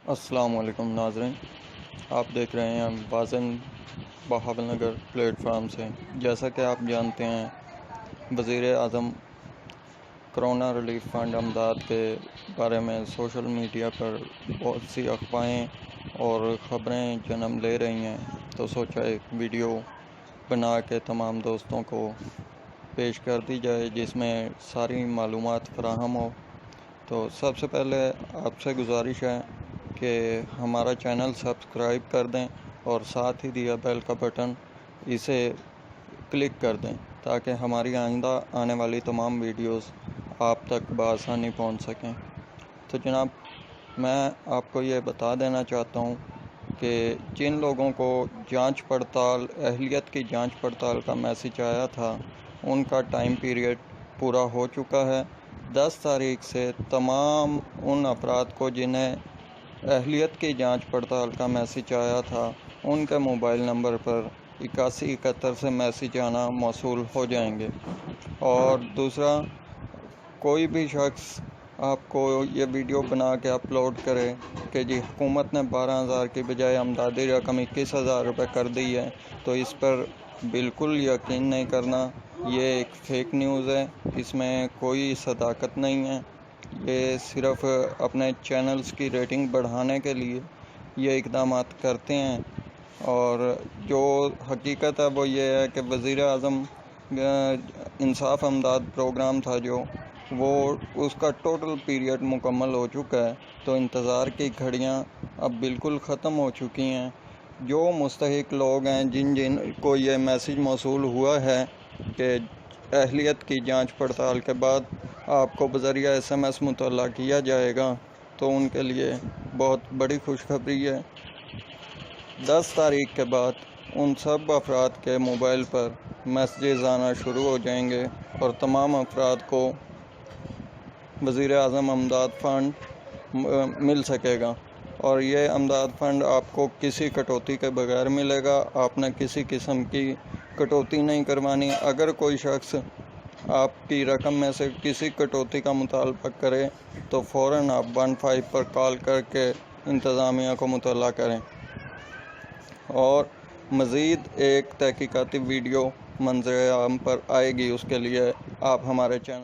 السلام علیکم ناظرین، آپ دیکھ رہے ہیں وازن بہاول نگر پلیٹ فارم سے۔ جیسا کہ آپ جانتے ہیں، وزیر اعظم کرونا ریلیف فنڈ امداد کے بارے میں سوشل میڈیا پر بہت سی افواہیں اور خبریں جنم لے رہی ہیں، تو سوچا ایک ویڈیو بنا کے تمام دوستوں کو پیش کر دی جائے جس میں ساری معلومات فراہم ہو۔ تو سب سے پہلے آپ سے گزارش ہے کہ ہمارا چینل سبسکرائب کر دیں اور ساتھ ہی دیا بیل کا بٹن اسے کلک کر دیں تاکہ ہماری آئندہ آنے والی تمام ویڈیوز آپ تک بآسانی پہنچ سکیں۔ تو جناب، میں آپ کو یہ بتا دینا چاہتا ہوں کہ جن لوگوں کو جانچ پڑتال اہلیت کی جانچ پڑتال کا میسج آیا تھا، ان کا ٹائم پیریڈ پورا ہو چکا ہے۔ 10 تاریخ سے تمام ان افراد کو جنہیں اہلیت کی جانچ پڑتال کا میسج آیا تھا، ان کے موبائل نمبر پر 8171 سے میسج آنا موصول ہو جائیں گے۔ اور دوسرا، کوئی بھی شخص آپ کو یہ ویڈیو بنا کے اپلوڈ کرے کہ جی حکومت نے 12,000 کی بجائے امدادی رقم 21,000 روپے کر دی ہے، تو اس پر بالکل یقین نہیں کرنا۔ یہ ایک فیک نیوز ہے، اس میں کوئی صداقت نہیں ہے۔ یہ صرف اپنے چینلز کی ریٹنگ بڑھانے کے لیے یہ اقدامات کرتے ہیں، اور جو حقیقت ہے وہ یہ ہے کہ وزیر اعظم انصاف امداد پروگرام تھا جو وہ اس کا ٹوٹل پیریڈ مکمل ہو چکا ہے، تو انتظار کی گھڑیاں اب بالکل ختم ہو چکی ہیں۔ جو مستحق لوگ ہیں جن کو یہ میسج موصول ہوا ہے کہ اہلیت کی جانچ پڑتال کے بعد آپ کو بذریعہ SMS مطلع کیا جائے گا، تو ان کے لیے بہت بڑی خوشخبری ہے۔ 10 تاریخ کے بعد ان سب افراد کے موبائل پر میسیجز آنا شروع ہو جائیں گے اور تمام افراد کو وزیر اعظم امداد فنڈ مل سکے گا، اور یہ امداد فنڈ آپ کو کسی کٹوتی کے بغیر ملے گا۔ آپ نے کسی قسم کی کٹوتی نہیں کروانی۔ اگر کوئی شخص آپ کی رقم میں سے کسی کٹوتی کا مطالبہ کرے تو فوراً آپ 15 پر کال کر کے انتظامیہ کو مطلع کریں۔ اور مزید ایک تحقیقاتی ویڈیو منظر عام پر آئے گی، اس کے لیے آپ ہمارے چینل